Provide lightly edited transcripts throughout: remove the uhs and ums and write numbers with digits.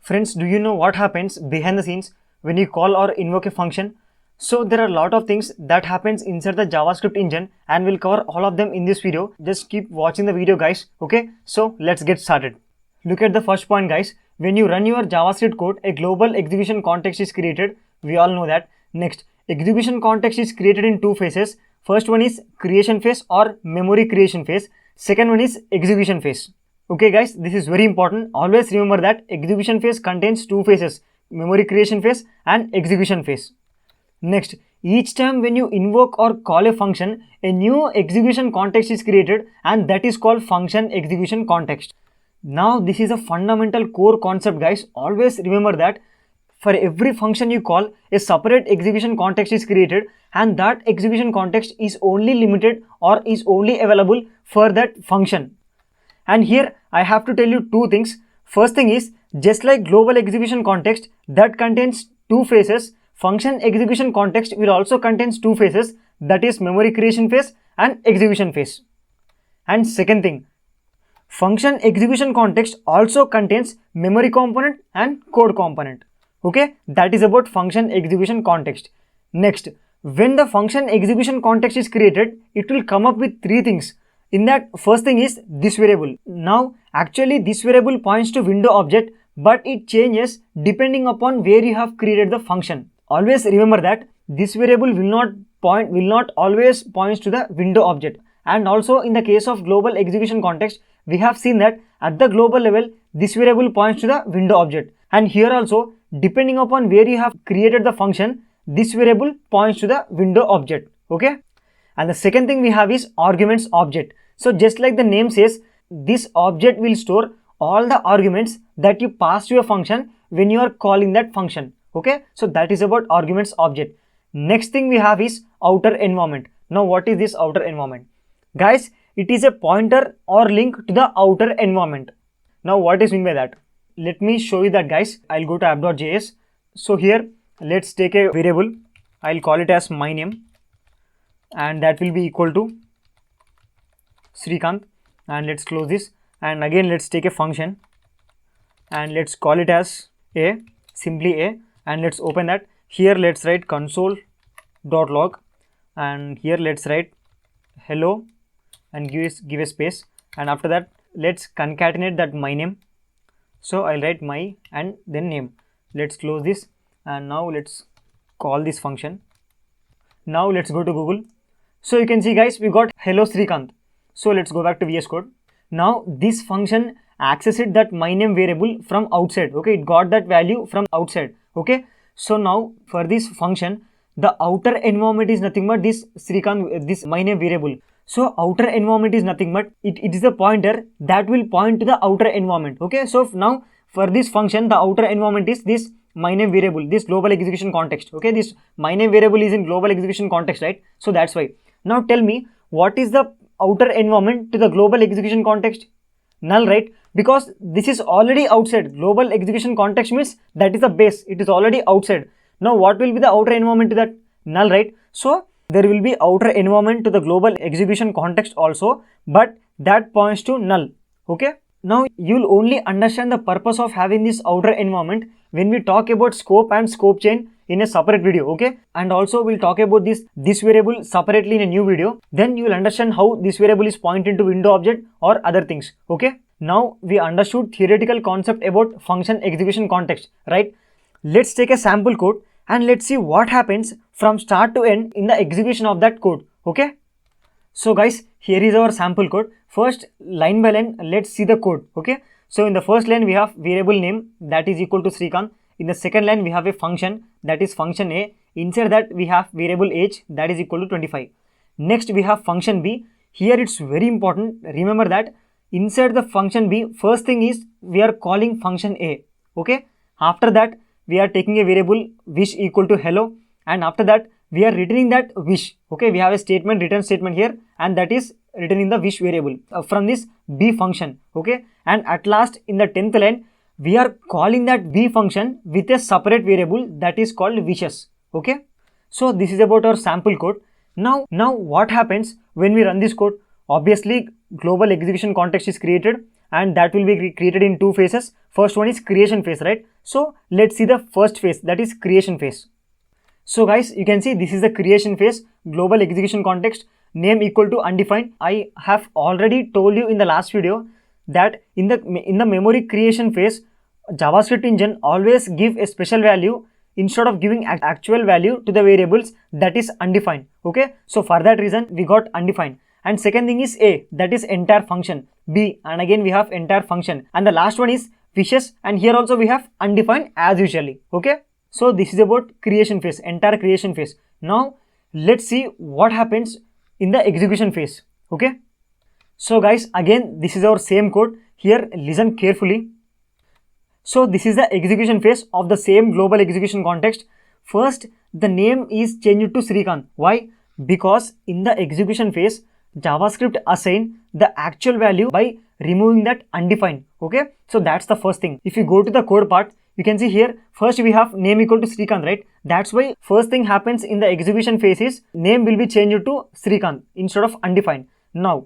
Friends, do you know what happens behind the scenes when you call or invoke a function? So there are a lot of things that happens inside the JavaScript engine and we'll cover all of them in this video. Just keep watching the video guys. Okay, so let's get started. Look at the first point guys. When you run your JavaScript code, a global execution context is created. We all know that. Next, execution context is created in two phases. First one is creation phase or memory creation phase. Second one is execution phase. Okay guys, this is very important. Always remember that execution phase contains two phases, memory creation phase and execution phase. Next, each time when you invoke or call a function, a new execution context is created and that is called function execution context. Now this is a fundamental core concept guys. Always remember that for every function you call, a separate execution context is created and that execution context is only limited or is only available for that function. And here I have to tell you two things. First thing is, just like global execution context that contains two phases, function execution context will also contains two phases, that is memory creation phase and execution phase. And second thing, function execution context also contains memory component and code component. Okay, that is about function execution context. Next, when the function execution context is created, it will come up with three things. In that, first thing is this variable. Now actually this variable points to window object, but it changes depending upon where you have created the function. Always remember that this variable will not always points to the window object. And also in the case of global execution context, we have seen that at the global level this variable points to the window object, and here also depending upon where you have created the function, this variable points to the window object. Okay. And the second thing we have is arguments object. So just like the name says, this object will store all the arguments that you pass to a function when you are calling that function. Okay, so that is about arguments object. Next thing we have is outer environment. Now what is this outer environment? Guys, it is a pointer or link to the outer environment. Now what is mean by that? Let me show you that guys. I'll go to app.js. So here let's take a variable. I'll call it as my name, and that will be equal to Srikanth, and let's close this, and again let's take a function and let's call it as a, simply a, and let's open that. Here let's write console.log, and here let's write hello and give a space, and after that let's concatenate that my name. So I'll write my and then name. Let's close this, and now let's call this function. Now let's go to Google. So you can see guys, we got hello Srikanth. So let's go back to VS Code. Now this function accessed that my name variable from outside. Okay, it got that value from outside. Okay, so now for this function, the outer environment is nothing but this Srikanth, this my name variable. So outer environment is nothing but it is a pointer that will point to the outer environment. Okay, so now for this function, the outer environment is this my name variable, this global execution context. Okay, this my name variable is in global execution context, right? So that's why. Now tell me, what is the outer environment to the global execution context? Null, right? Because this is already outside. Global execution context means that is the base. It is already outside. Now what will be the outer environment to that? Null, right? So there will be outer environment to the global execution context also, but that points to null. Okay. Now you'll only understand the purpose of having this outer environment when we talk about scope and scope chain in a separate video. Okay, and also we'll talk about this variable separately in a new video. Then you will understand how this variable is pointed to window object or other things. Okay, now we understood theoretical concept about function execution context, right? Let's take a sample code and let's see what happens from start to end in the execution of that code. Okay, so guys, here is our sample code. First, line by line, let's see the code. Okay, so in the first line we have variable name that is equal to Srikanth. In the second line we have a function that is function A. Inside that we have variable age that is equal to 25. Next we have function B. Here it's very important. Remember that inside the function B, first thing is we are calling function A. Okay, after that we are taking a variable wish equal to hello, and after that we are returning that wish. Okay, we have a statement, return statement here, and that is written in the wish variable from this B function. Okay, and at last in the 10th line we are calling that B function with a separate variable that is called wishes. Okay, so this is about our sample code. Now what happens when we run this code? Obviously global execution context is created and that will be created in two phases. First one is creation phase, right? So let's see the first phase, that is creation phase. So guys, you can see this is the creation phase, global execution context, name equal to undefined. I have already told you in the last video that in the memory creation phase, JavaScript engine always give a special value instead of giving actual value to the variables that is undefined. Okay, so for that reason we got undefined. And second thing is A, that is entire function. B, and again we have entire function. And the last one is wishes, and here also we have undefined as usually. Okay, so this is about creation phase, entire creation phase. Now let's see what happens in the execution phase. Okay, so guys, again this is our same code. Here listen carefully. So this is the execution phase of the same global execution context. First, the name is changed to Srikanth. Why? Because in the execution phase, JavaScript assign the actual value by removing that undefined. Okay, so that's the first thing. If you go to the code part, you can see here first we have name equal to Srikanth, right? That's why first thing happens in the execution phase is name will be changed to Srikanth instead of undefined. Now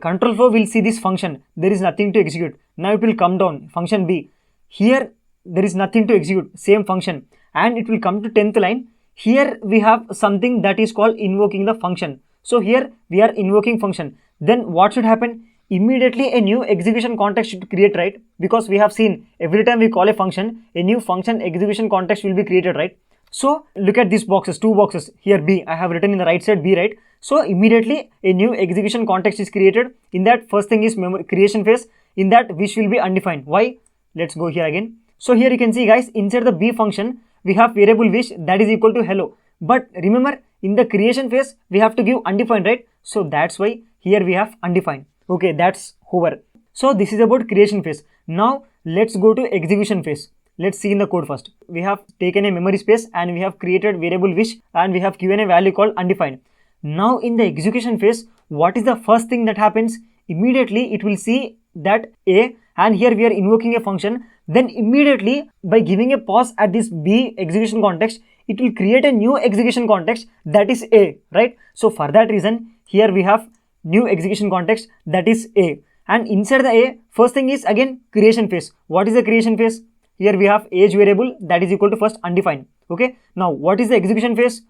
control flow will see this function. There is nothing to execute. Now it will come down function B. Here there is nothing to execute, same function, and it will come to 10th line. Here we have something that is called invoking the function. So here we are invoking function. Then what should happen? Immediately a new execution context should create, right? Because we have seen every time we call a function, a new function execution context will be created, right? So look at these boxes, two boxes. Here B, I have written in the right side B, right? So immediately a new execution context is created. In that first thing is memory creation phase. In that wish will be undefined. Why? Let's go here again. So here you can see guys, inside the B function we have variable wish that is equal to hello. But remember in the creation phase we have to give undefined, right? So that's why here we have undefined. Okay, that's over. So this is about creation phase. Now let's go to execution phase. Let's see in the code first. We have taken a memory space and we have created variable wish and we have given a value called undefined. Now in the execution phase, what is the first thing that happens? Immediately it will see that A, and here we are invoking a function. Then immediately by giving a pause at this B execution context, it will create a new execution context that is A, right? So for that reason here we have new execution context that is A, and inside the A first thing is again creation phase. What is the creation phase? Here we have age variable that is equal to first undefined. Okay, now what is the execution phase?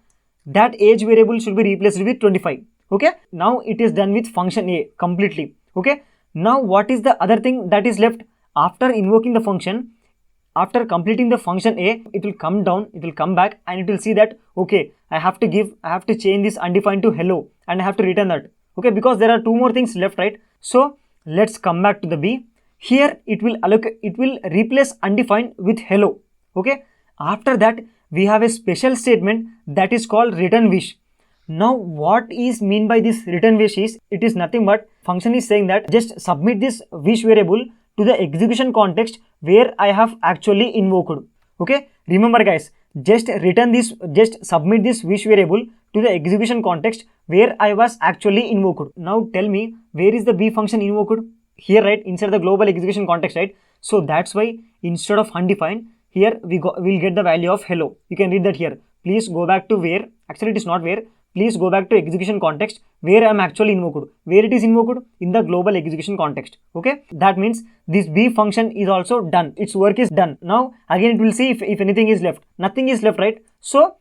That age variable should be replaced with 25. Okay, now it is done with function A completely. Okay, now what is the other thing that is left? After invoking the function, after completing the function A, it will come down, it will come back and it will see that okay, I have to change this undefined to hello and I have to return that. Okay, because there are two more things left, right? So let's come back to the B. Here it will replace undefined with hello. Okay, after that we have a special statement that is called return wish. Now what is mean by this return wish is, it is nothing but function is saying that just submit this wish variable to the execution context where I have actually invoked. Okay, remember guys, just submit this wish variable to the execution context where I was actually invoked. Now tell me, where is the B function invoked? Here, right, inside the global execution context, right? So that's why instead of undefined, here we'll get the value of hello. You can read that here. Please go back to where, actually it is not where, please go back to execution context where I am actually invoked. Where it is invoked? In the global execution context. Okay, that means this B function is also done, its work is done. Now again it will see if anything is left. Nothing is left, right? So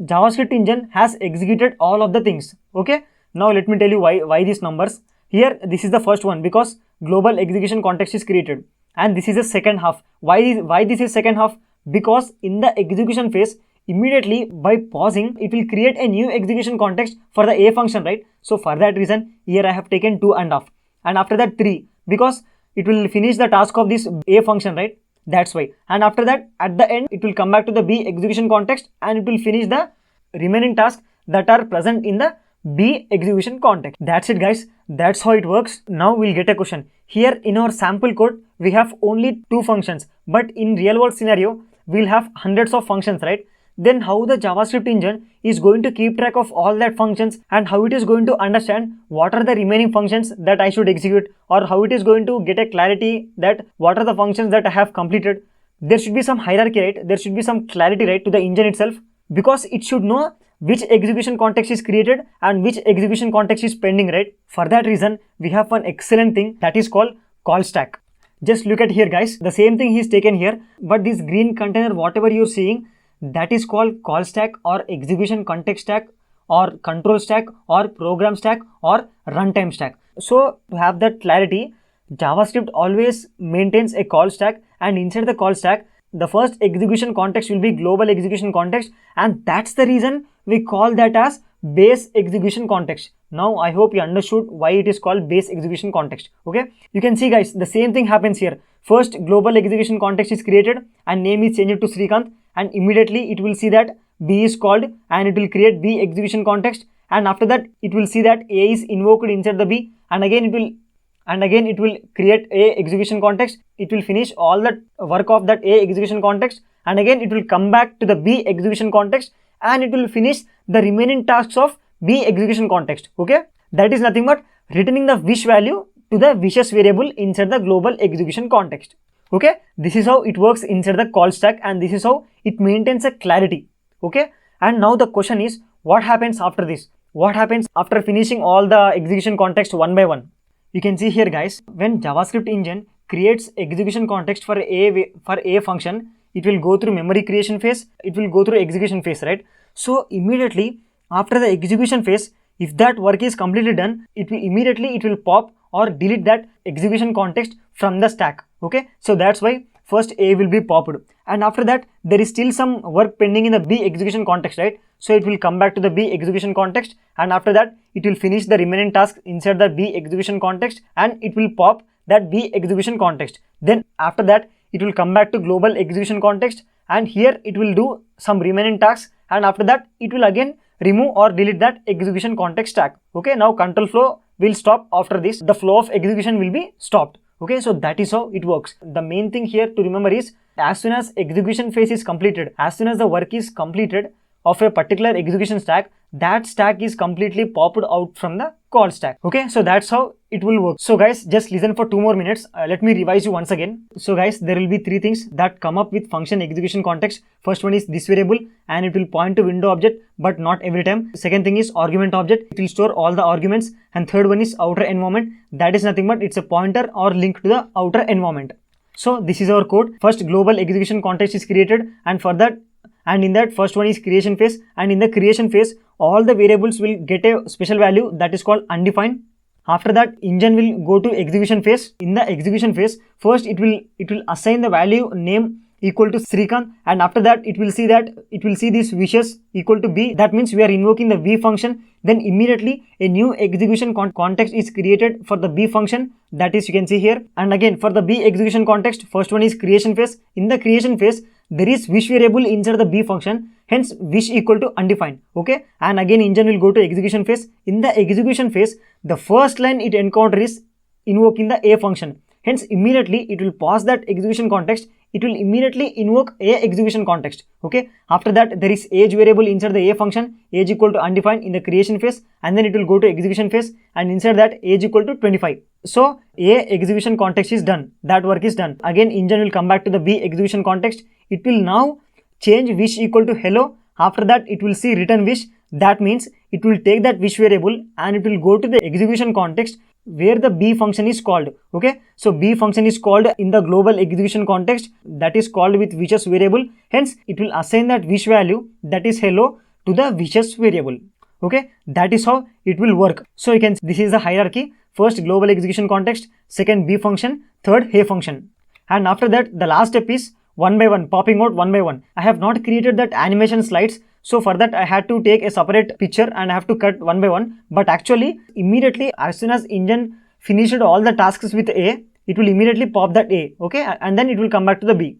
JavaScript engine has executed all of the things. Okay, now let me tell you why these numbers. Here this is the first one because global execution context is created, and this is the second half. Why this is second half? Because in the execution phase, immediately by pausing, it will create a new execution context for the A function, right? So for that reason here I have taken 2.5 and after that 3, because it will finish the task of this A function, right? That's why. And after that at the end it will come back to the B execution context and it will finish the remaining tasks that are present in the B execution context. That's it guys, that's how it works. Now we'll get a question. Here in our sample code we have only 2 functions, but in real world scenario we'll have hundreds of functions, right? Then how the JavaScript engine is going to keep track of all that functions, and how it is going to understand what are the remaining functions that I should execute, or how it is going to get a clarity that what are the functions that I have completed. There should be some hierarchy, right? There should be some clarity, right, to the engine itself, because it should know which execution context is created and which execution context is pending, right? For that reason we have one excellent thing that is called call stack. Just look at here guys, the same thing is taken here, but this green container, whatever you're seeing, that is called call stack or execution context stack or control stack or program stack or runtime stack. So to have that clarity, JavaScript always maintains a call stack, and inside the call stack, the first execution context will be global execution context, and that's the reason we call that as base execution context. Now I hope you understood why it is called base execution context. Okay, you can see guys, the same thing happens here. First global execution context is created and name is changed to Srikanth, and immediately it will see that B is called and it will create B execution context, and after that it will see that A is invoked inside the B, and again it will create A execution context. It will finish all that work of that A execution context, and again it will come back to the B execution context, and it will finish the remaining tasks of B execution context. Okay, that is nothing but returning the wish value to the wishes variable inside the global execution context. Okay, this is how it works inside the call stack, and this is how it maintains a clarity. Okay, and now the question is, what happens after this? What happens after finishing all the execution context one by one? You can see here guys, when JavaScript engine creates execution context for a function, it will go through memory creation phase, it will go through execution phase, right? So immediately after the execution phase, if that work is completely done, it will pop or delete that execution context from the stack. Okay, so that's why first A will be popped, and after that there is still some work pending in the B execution context, right? So it will come back to the B execution context, and after that it will finish the remaining task inside the B execution context, and it will pop that B execution context. Then after that it will come back to global execution context, and here it will do some remaining tasks, and after that it will again remove or delete that execution context stack. Okay, now control flow will stop. After this, the flow of execution will be stopped. Okay, so that is how it works. The main thing here to remember is, as soon as execution phase is completed, as soon as the work is completed of a particular execution stack, that stack is completely popped out from the call stack. Okay, so that's how it will work. So guys, just listen for 2 more minutes. Let me revise you once again. So guys, there will be 3 things that come up with function execution context. First one is this variable, and it will point to window object, but not every time. Second thing is argument object, it will store all the arguments. And third one is outer environment, that is nothing but it's a pointer or link to the outer environment. So this is our code. First global execution context is created, and for that, and in that first one is creation phase, and in the creation phase all the variables will get a special value that is called undefined. After that, engine will go to execution phase. In the execution phase, first it will assign the value name equal to Srikanth, and after that it will see this wishes equal to B. That means we are invoking the B function. Then immediately a new execution context is created for the B function, that is you can see here. And again for the B execution context, first one is creation phase. In the creation phase there is wish variable inside the B function, hence wish equal to undefined. Okay, and again engine will go to execution phase. In the execution phase, the first line it encounters is invoking the A function, hence immediately it will pass that execution context. It will immediately invoke A execution context. Okay, after that there is age variable inside the A function, age equal to undefined in the creation phase, and then it will go to execution phase, and inside that age equal to 25. So A execution context is done, that work is done. Again engine will come back to the B execution context. It will now change wish equal to hello. After that it will see return wish. That means it will take that wish variable and it will go to the execution context where the B function is called. Okay, so B function is called in the global execution context, that is called with wishes variable. Hence it will assign that wish value, that is hello, to the wishes variable. Okay, that is how it will work. So you can, this is the hierarchy. First global execution context, second B function, third hey function, and after that the last step is one by one, popping out one by one. I have not created that animation slides, so for that I had to take a separate picture and I have to cut one by one. But actually immediately as soon as engine finished all the tasks with A, it will immediately pop that A. Okay, and then it will come back to the B.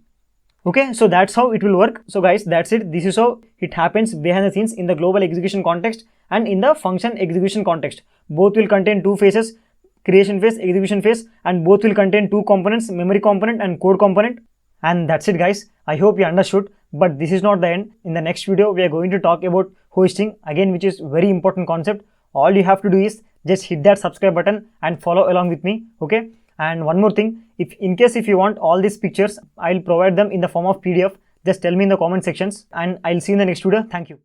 Okay, so that's how it will work. So guys, that's it. This is how it happens behind the scenes in the global execution context and in the function execution context. Both will contain 2 phases, creation phase, execution phase, and both will contain 2 components, memory component and code component. And that's it guys. I hope you understood, but this is not the end. In the next video, we are going to talk about hosting again, which is very important concept. All you have to do is just hit that subscribe button and follow along with me. Okay. And one more thing, if in case if you want all these pictures, I'll provide them in the form of PDF. Just tell me in the comment sections and I'll see you in the next video. Thank you.